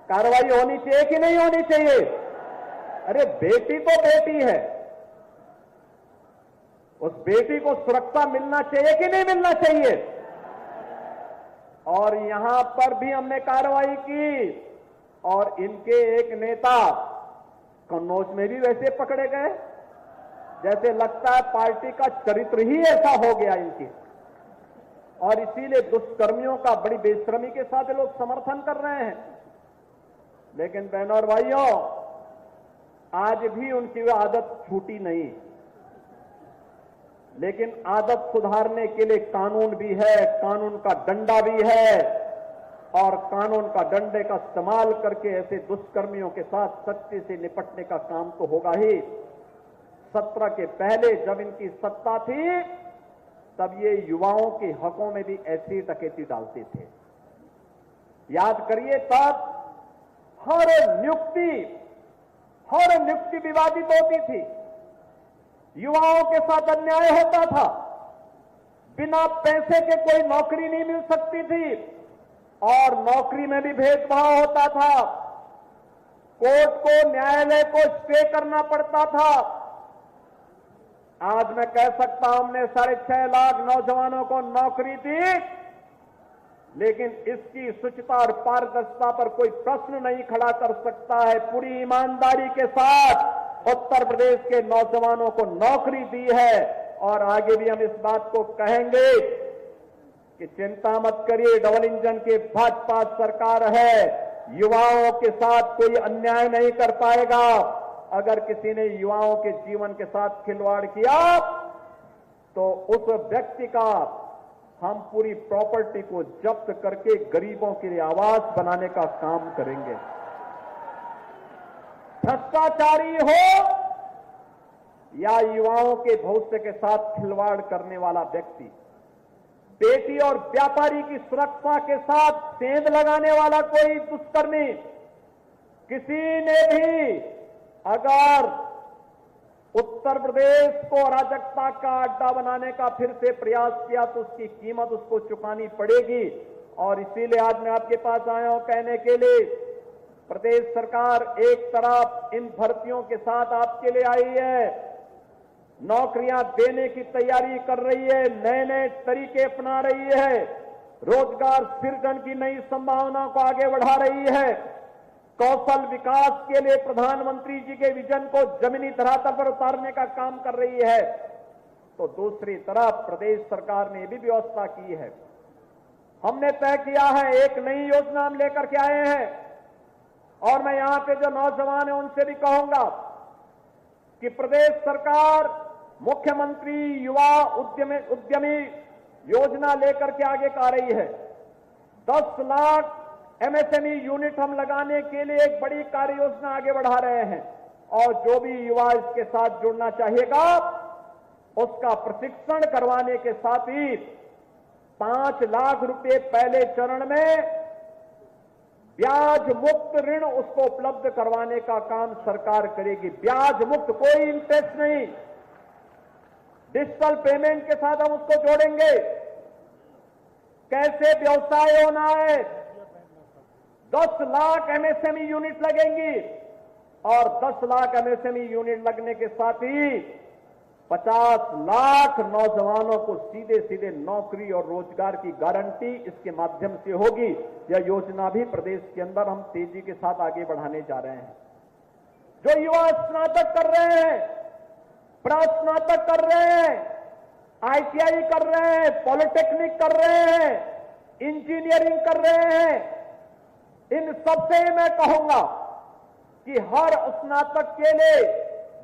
कार्रवाई होनी चाहिए कि नहीं होनी चाहिए? अरे बेटी तो बेटी है, उस बेटी को सुरक्षा मिलना चाहिए कि नहीं मिलना चाहिए? और यहां पर भी हमने कार्रवाई की और इनके एक नेता कन्नौज में भी वैसे पकड़े गए, जैसे लगता है पार्टी का चरित्र ही ऐसा हो गया इनके। और इसीलिए दुष्कर्मियों का बड़ी बेशर्मी के साथ लोग समर्थन कर रहे हैं। लेकिन बहनों और भाइयों, आज भी उनकी वह आदत छूटी नहीं। लेकिन आदत सुधारने के लिए कानून भी है, कानून का डंडा भी है, और कानून का डंडे का इस्तेमाल करके ऐसे दुष्कर्मियों के साथ सख्ती से निपटने का काम तो होगा ही। 17 के पहले जब इनकी सत्ता थी तब ये युवाओं के हकों में भी ऐसी डकैती डालते थे। याद करिए, तब हर नियुक्ति विवादित होती थी, युवाओं के साथ अन्याय होता था, बिना पैसे के कोई नौकरी नहीं मिल सकती थी और नौकरी में भी भेदभाव होता था, कोर्ट को न्यायालय को स्टे करना पड़ता था। आज मैं कह सकता हूं हमने 6.5 लाख नौजवानों को नौकरी दी, लेकिन इसकी शुचिता और पारदर्शिता पर कोई प्रश्न नहीं खड़ा कर सकता है। पूरी ईमानदारी के साथ उत्तर प्रदेश के नौजवानों को नौकरी दी है और आगे भी हम इस बात को कहेंगे कि चिंता मत करिए, डबल इंजन की भाजपा सरकार है, युवाओं के साथ कोई अन्याय नहीं कर पाएगा। अगर किसी ने युवाओं के जीवन के साथ खिलवाड़ किया तो उस व्यक्ति का हम पूरी प्रॉपर्टी को जब्त करके गरीबों के लिए आवास बनाने का काम करेंगे। भ्रष्टाचारी हो या युवाओं के भविष्य के साथ खिलवाड़ करने वाला व्यक्ति, बेटी और व्यापारी की सुरक्षा के साथ सेंध लगाने वाला कोई दुष्कर्मी, किसी ने भी अगर उत्तर प्रदेश को अराजकता का अड्डा बनाने का फिर से प्रयास किया तो उसकी कीमत उसको चुकानी पड़ेगी। और इसीलिए आज मैं आपके पास आया हूं कहने के लिए, प्रदेश सरकार एक तरफ इन भर्तियों के साथ आपके लिए आई है, नौकरियां देने की तैयारी कर रही है, नए नए तरीके अपना रही है, रोजगार सृजन की नई संभावनाओं को आगे बढ़ा रही है, कौशल विकास के लिए प्रधानमंत्री जी के विजन को जमीनी धरातल पर उतारने का काम कर रही है। तो दूसरी तरफ प्रदेश सरकार ने भी व्यवस्था की है। हमने तय किया है, एक नई योजना हम लेकर के आए हैं, और मैं यहां पे जो नौजवान हैं उनसे भी कहूंगा कि प्रदेश सरकार मुख्यमंत्री युवा उद्यमी योजना लेकर के आगे आ रही है। 10 लाख एमएसएमई यूनिट हम लगाने के लिए एक बड़ी कार्य योजना आगे बढ़ा रहे हैं, और जो भी युवा इसके साथ जुड़ना चाहेगा उसका प्रशिक्षण करवाने के साथ ही 5 लाख रुपए पहले चरण में ब्याज मुक्त ऋण उसको उपलब्ध करवाने का काम सरकार करेगी। ब्याज मुक्त, कोई इंटरेस्ट नहीं, डिजिटल पेमेंट के साथ हम उसको जोड़ेंगे। कैसे व्यवसाय होना है, 10 लाख एमएसएमई यूनिट लगेंगी, और 10 लाख एमएसएमई यूनिट लगने के साथ ही 50 लाख नौजवानों को सीधे सीधे नौकरी और रोजगार की गारंटी इसके माध्यम से होगी। यह योजना भी प्रदेश के अंदर हम तेजी के साथ आगे बढ़ाने जा रहे हैं। जो युवा स्नातक कर रहे हैं, प्रास्नातक कर रहे हैं, आईटीआई कर रहे हैं, पॉलिटेक्निक कर रहे हैं, इंजीनियरिंग कर रहे हैं, इन सबसे मैं कहूंगा कि हर स्नातक के लिए,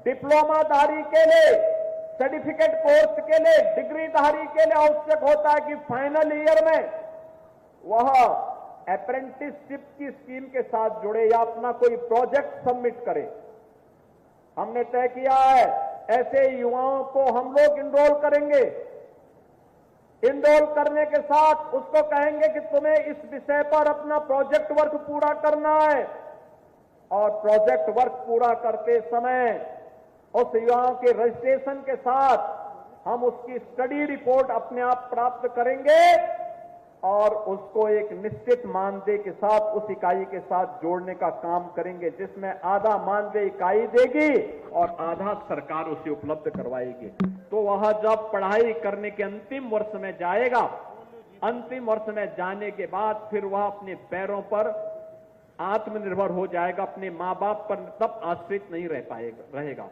डिप्लोमाधारी के लिए, सर्टिफिकेट कोर्स के लिए, डिग्रीधारी के लिए आवश्यक होता है कि फाइनल ईयर में वह अप्रेंटिसशिप की स्कीम के साथ जुड़े या अपना कोई प्रोजेक्ट सबमिट करे। हमने तय किया है ऐसे युवाओं को हम लोग इनरोल करेंगे। इनरोल करने के साथ उसको कहेंगे कि तुम्हें इस विषय पर अपना प्रोजेक्ट वर्क पूरा करना है, और प्रोजेक्ट वर्क पूरा करते समय उस युवाओं के रजिस्ट्रेशन के साथ हम उसकी स्टडी रिपोर्ट अपने आप प्राप्त करेंगे, और उसको एक निश्चित मानदेय के साथ उस इकाई के साथ जोड़ने का काम करेंगे, जिसमें आधा मानदेय इकाई देगी और आधा सरकार उसे उपलब्ध करवाएगी। तो वह जब पढ़ाई करने के अंतिम वर्ष में जाएगा, अंतिम वर्ष में जाने के बाद फिर वह अपने पैरों पर आत्मनिर्भर हो जाएगा, अपने मां बाप पर तब आश्रित नहीं रहेगा।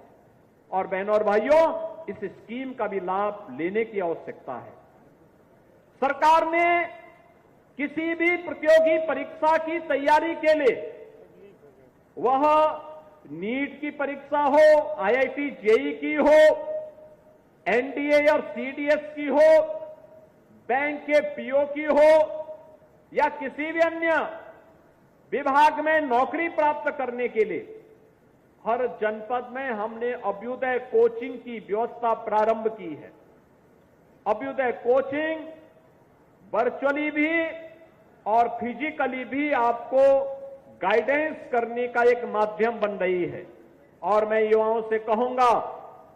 और बहनों और भाइयों, इस स्कीम का भी लाभ लेने की आवश्यकता है। सरकार ने किसी भी प्रतियोगी परीक्षा की तैयारी के लिए, वह नीट की परीक्षा हो, आईआईटी जेईई की हो, एनडीए और सीडीएस की हो, बैंक के पीओ की हो, या किसी भी अन्य विभाग में नौकरी प्राप्त करने के लिए हर जनपद में हमने अभ्युदय कोचिंग की व्यवस्था प्रारंभ की है। अभ्युदय कोचिंग वर्चुअली भी और फिजिकली भी आपको गाइडेंस करने का एक माध्यम बन रही है, और मैं युवाओं से कहूंगा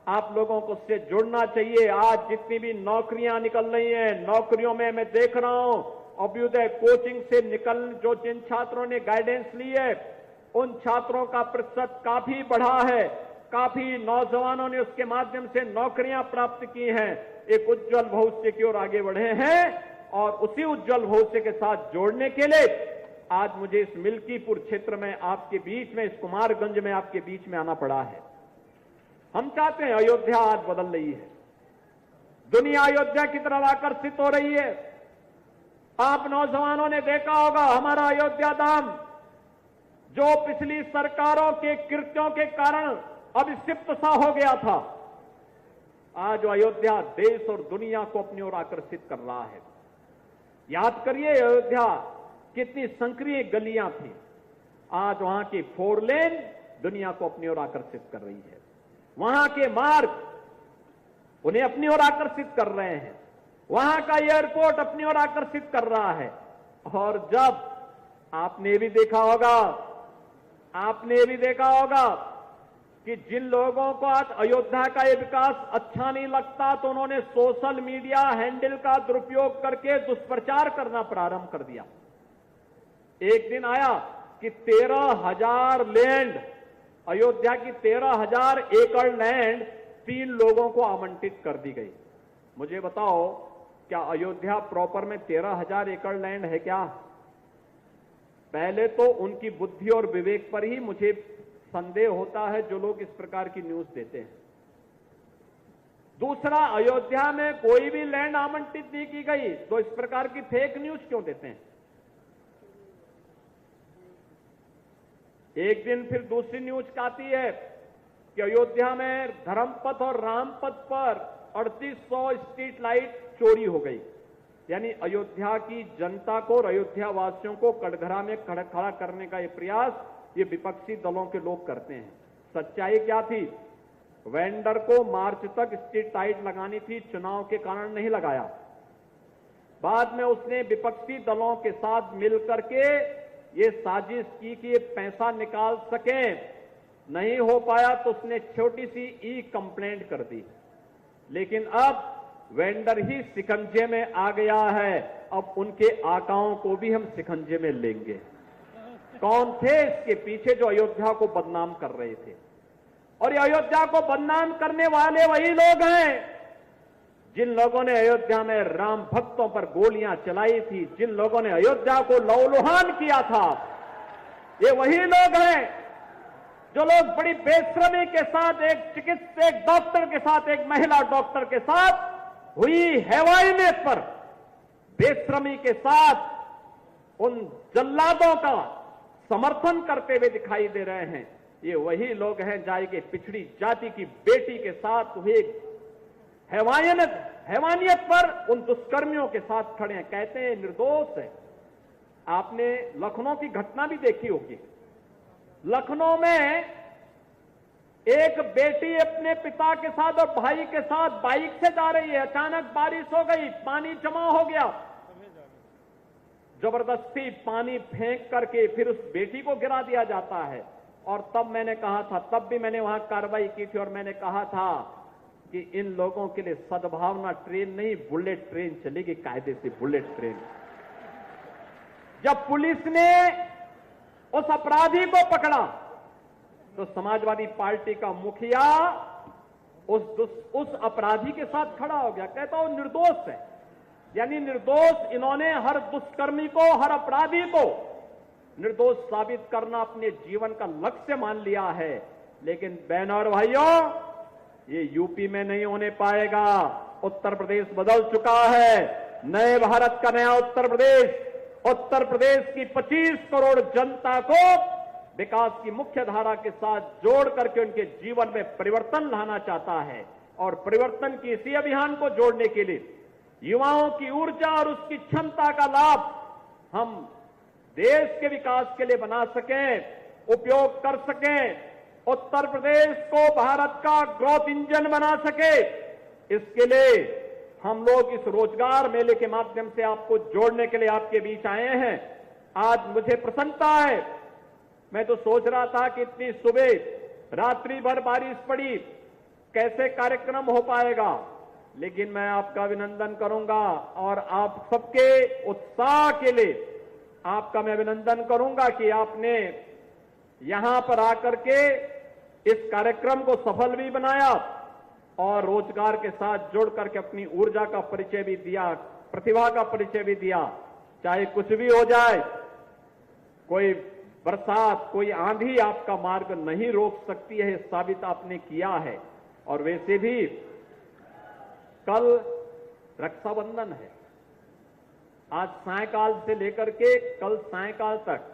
आप लोगों को उससे जुड़ना चाहिए। आज जितनी भी नौकरियां निकल रही हैं, नौकरियों में मैं देख रहा हूं अभ्युदय कोचिंग से जो जिन छात्रों ने गाइडेंस ली है उन छात्रों का प्रतिशत काफी बढ़ा है, काफी नौजवानों ने उसके माध्यम से नौकरियां प्राप्त की हैं, एक उज्जवल भविष्य की ओर आगे बढ़े हैं। और उसी उज्जवल भविष्य के साथ जोड़ने के लिए आज मुझे इस मिल्कीपुर क्षेत्र में आपके बीच में, इस कुमारगंज में आपके बीच में आना पड़ा है। हम चाहते हैं अयोध्या आज बदल रही है, दुनिया अयोध्या की तरफ आकर्षित हो रही है। आप नौजवानों ने देखा होगा हमारा अयोध्या धाम जो पिछली सरकारों के कृत्यों के कारण अभिक्षिप्त सा हो गया था, आज अयोध्या देश और दुनिया को अपनी ओर आकर्षित कर रहा है। याद करिए अयोध्या कितनी संक्रिय गलियां थी, आज वहां की 4 लेन दुनिया को अपनी ओर आकर्षित कर रही है। वहां के मार्ग उन्हें अपनी ओर आकर्षित कर रहे हैं, वहां का एयरपोर्ट अपनी ओर आकर्षित कर रहा है। और जब आपने भी देखा होगा कि जिन लोगों को आज अयोध्या का ये विकास अच्छा नहीं लगता तो उन्होंने सोशल मीडिया हैंडल का दुरुपयोग करके दुष्प्रचार करना प्रारंभ कर दिया। एक दिन आया कि 13,000 लैंड, अयोध्या की 13,000 एकड़ लैंड 3 लोगों को आवंटित कर दी गई। मुझे बताओ क्या अयोध्या प्रॉपर में 13,000 एकड़ लैंड है क्या? पहले तो उनकी बुद्धि और विवेक पर ही मुझे संदेह होता है जो लोग इस प्रकार की न्यूज देते हैं। दूसरा, अयोध्या में कोई भी लैंड आवंटित नहीं की गई, तो इस प्रकार की फेक न्यूज क्यों देते हैं? एक दिन फिर दूसरी न्यूज आती है कि अयोध्या में धर्मपथ और रामपथ पर 3800 स्ट्रीट लाइट चोरी हो गई। यानी अयोध्या की जनता को और अयोध्या वासियों को कटघरा में खड़ा करने का ये प्रयास ये विपक्षी दलों के लोग करते हैं। सच्चाई क्या थी? वेंडर को मार्च तक स्ट्रीट लाइट लगानी थी, चुनाव के कारण नहीं लगाया। बाद में उसने विपक्षी दलों के साथ मिलकर के ये साजिश की कि ये पैसा निकाल सके, नहीं हो पाया तो उसने छोटी सी ई कंप्लेंट कर दी। लेकिन अब वेंडर ही शिकंजे में आ गया है, अब उनके आकाओं को भी हम शिकंजे में लेंगे। कौन थे इसके पीछे जो अयोध्या को बदनाम कर रहे थे? और ये अयोध्या को बदनाम करने वाले वही लोग हैं जिन लोगों ने अयोध्या में राम भक्तों पर गोलियां चलाई थी, जिन लोगों ने अयोध्या को लहूलुहान किया था। ये वही लोग हैं जो लोग बड़ी बेशर्मी के साथ एक चिकित्सक, एक डॉक्टर के साथ, एक महिला डॉक्टर के साथ हुई हैवानियत पर बेशर्मी के साथ उन जल्लादों का समर्थन करते हुए दिखाई दे रहे हैं। ये वही लोग हैं जाए के पिछड़ी जाति की बेटी के साथ हुए हैवानियत पर उन दुष्कर्मियों के साथ खड़े हैं, कहते हैं निर्दोष है। आपने लखनऊ की घटना भी देखी होगी। लखनऊ में एक बेटी अपने पिता के साथ और भाई के साथ बाइक से जा रही है, अचानक बारिश हो गई, पानी जमा हो गया, जबरदस्ती पानी फेंक करके फिर उस बेटी को गिरा दिया जाता है। और तब मैंने कहा था, तब भी मैंने वहां कार्रवाई की थी और मैंने कहा था कि इन लोगों के लिए सद्भावना ट्रेन नहीं, बुलेट ट्रेन चलेगी, कायदे से बुलेट ट्रेन। जब पुलिस ने उस अपराधी को पकड़ा तो समाजवादी पार्टी का मुखिया उस अपराधी के साथ खड़ा हो गया, कहता वो निर्दोष है। यानी निर्दोष, इन्होंने हर दुष्कर्मी को, हर अपराधी को निर्दोष साबित करना अपने जीवन का लक्ष्य मान लिया है। लेकिन बहनों और भाइयों, ये यूपी में नहीं होने पाएगा। उत्तर प्रदेश बदल चुका है, नए भारत का नया उत्तर प्रदेश की 25 करोड़ जनता को विकास की मुख्य धारा के साथ जोड़ करके उनके जीवन में परिवर्तन लाना चाहता है। और परिवर्तन की इसी अभियान को जोड़ने के लिए युवाओं की ऊर्जा और उसकी क्षमता का लाभ हम देश के विकास के लिए बना सकें, उपयोग कर सकें, उत्तर प्रदेश को भारत का ग्रोथ इंजन बना सके, इसके लिए हम लोग इस रोजगार मेले के माध्यम से आपको जोड़ने के लिए आपके बीच आए हैं। आज मुझे प्रसन्नता है। मैं तो सोच रहा था कि इतनी सुबह रात्रि भर बारिश पड़ी, कैसे कार्यक्रम हो पाएगा, लेकिन मैं आपका अभिनंदन करूंगा और आप सबके उत्साह के लिए आपका मैं अभिनंदन करूंगा कि आपने यहां पर आकर के इस कार्यक्रम को सफल भी बनाया और रोजगार के साथ जोड़ करके अपनी ऊर्जा का परिचय भी दिया, प्रतिभा का परिचय भी दिया। चाहे कुछ भी हो जाए, कोई बरसात, कोई आंधी आपका मार्ग नहीं रोक सकती है, साबित आपने किया है। और वैसे भी कल रक्षाबंधन है। आज सायंकाल से लेकर के कल सायंकाल तक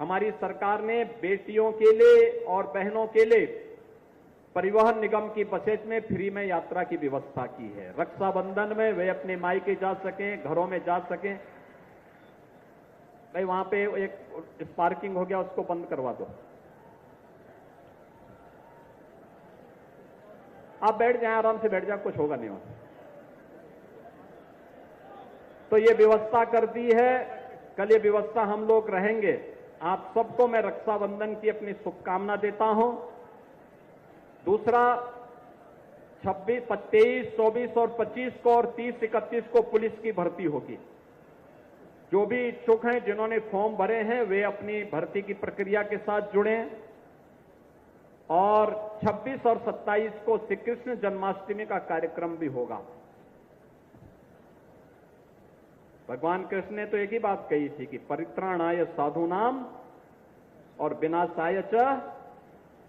हमारी सरकार ने बेटियों के लिए और बहनों के लिए परिवहन निगम की बसेज में फ्री में यात्रा की व्यवस्था की है। रक्षाबंधन में वे अपने मायके जा सकें, घरों में जा सकें। भाई वहां पे एक पार्किंग हो गया, उसको बंद करवा दो। आप बैठ जाएं, आराम से बैठ जाएं, कुछ होगा नहीं वहां। तो ये व्यवस्था कर दी है, कल ये व्यवस्था हम लोग रहेंगे। आप सबको मैं रक्षाबंधन की अपनी शुभकामना देता हूं। दूसरा, 26, 23, 24 और 25 को और 30, 31 को पुलिस की भर्ती होगी। जो भी इच्छुक हैं, जिन्होंने फॉर्म भरे हैं, वे अपनी भर्ती की प्रक्रिया के साथ जुड़ें। और 26 और 27 को श्री कृष्ण जन्माष्टमी का कार्यक्रम भी होगा। भगवान कृष्ण ने तो एक ही बात कही थी कि परित्राणाय साधूनाम और विनाशाय च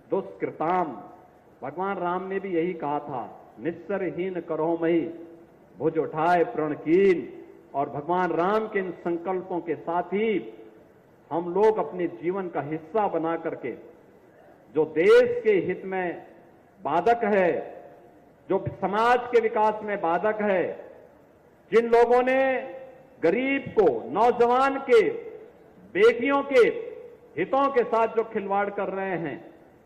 दुष्कृताम। भगवान राम ने भी यही कहा था निस्सरहीन करो मही, भुज उठाए प्रण कीन। और भगवान राम के इन संकल्पों के साथ ही हम लोग अपने जीवन का हिस्सा बना करके जो देश के हित में बाधक है, जो समाज के विकास में बाधक है, जिन लोगों ने गरीब को, नौजवान के, बेटियों के हितों के साथ जो खिलवाड़ कर रहे हैं,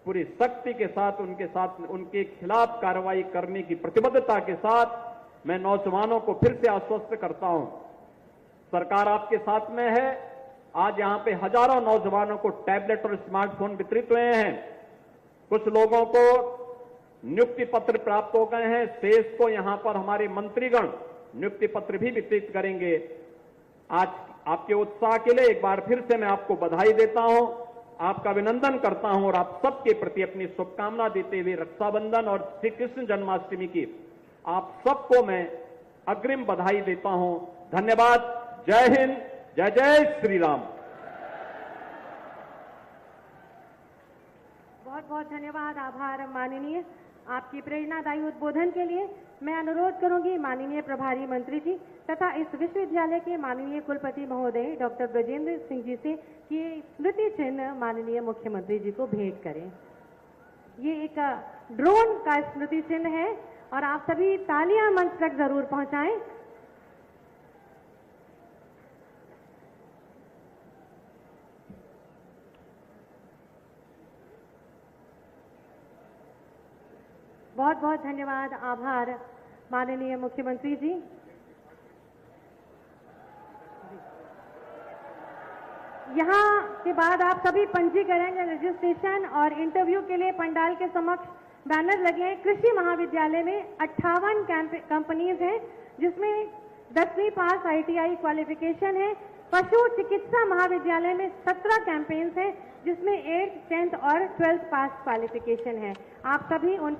पूरी सख्ती के साथ उनके खिलाफ कार्रवाई करने की प्रतिबद्धता के साथ मैं नौजवानों को फिर से आश्वस्त करता हूं, सरकार आपके साथ में है। आज यहां पे हजारों नौजवानों को टैबलेट और स्मार्टफोन वितरित हुए हैं। कुछ लोगों को नियुक्ति पत्र प्राप्त हो गए हैं। शेष को यहां पर हमारे मंत्रीगण नियुक्ति पत्र भी वितरित करेंगे। आज आपके उत्साह के लिए एक बार फिर से मैं आपको बधाई देता हूं, आपका अभिनंदन करता हूं और आप सबके प्रति अपनी शुभकामना देते हुए रक्षाबंधन और श्री कृष्ण जन्माष्टमी की आप सबको मैं अग्रिम बधाई देता हूं। धन्यवाद। जय हिंद, जय जय श्री राम। बहुत बहुत धन्यवाद, आभार माननीय। आपकी प्रेरणादायी उद्बोधन के लिए मैं अनुरोध करूंगी माननीय प्रभारी मंत्री जी तथा इस विश्वविद्यालय के माननीय कुलपति महोदय डॉक्टर ब्रजेंद्र सिंह जी से कि स्मृति चिन्ह माननीय मुख्यमंत्री जी को भेंट करें। ये एक ड्रोन का स्मृति चिन्ह है और आप सभी तालियां मंच तक जरूर पहुंचाएं। बहुत बहुत धन्यवाद, आभार माननीय मुख्यमंत्री जी। यहाँ के बाद आप सभी पंजीकरण या रजिस्ट्रेशन और इंटरव्यू के लिए पंडाल के समक्ष बैनर लगे हैं। कृषि महाविद्यालय में 58 कंपनीज हैं जिसमें 10वीं पास ITI क्वालिफिकेशन है। पशु चिकित्सा महाविद्यालय में 17 कैंपेन्स हैं जिसमें 8th, 10th और 12th पास क्वालिफिकेशन है। आप सभी उन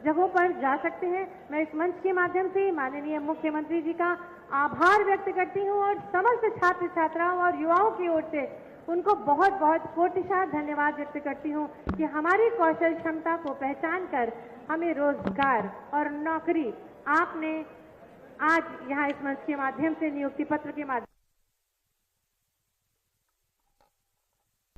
जगहों पर जा सकते हैं। मैं इस मंच के माध्यम से माननीय मुख्यमंत्री जी का आभार व्यक्त करती हूं और समस्त छात्र छात्राओं और युवाओं की ओर से उनको बहुत बहुत कोटिशाह धन्यवाद व्यक्त करती हूं कि हमारी कौशल क्षमता को पहचान कर हमें रोजगार और नौकरी आपने आज यहाँ इस मंच के माध्यम से नियुक्ति पत्र के माध्यम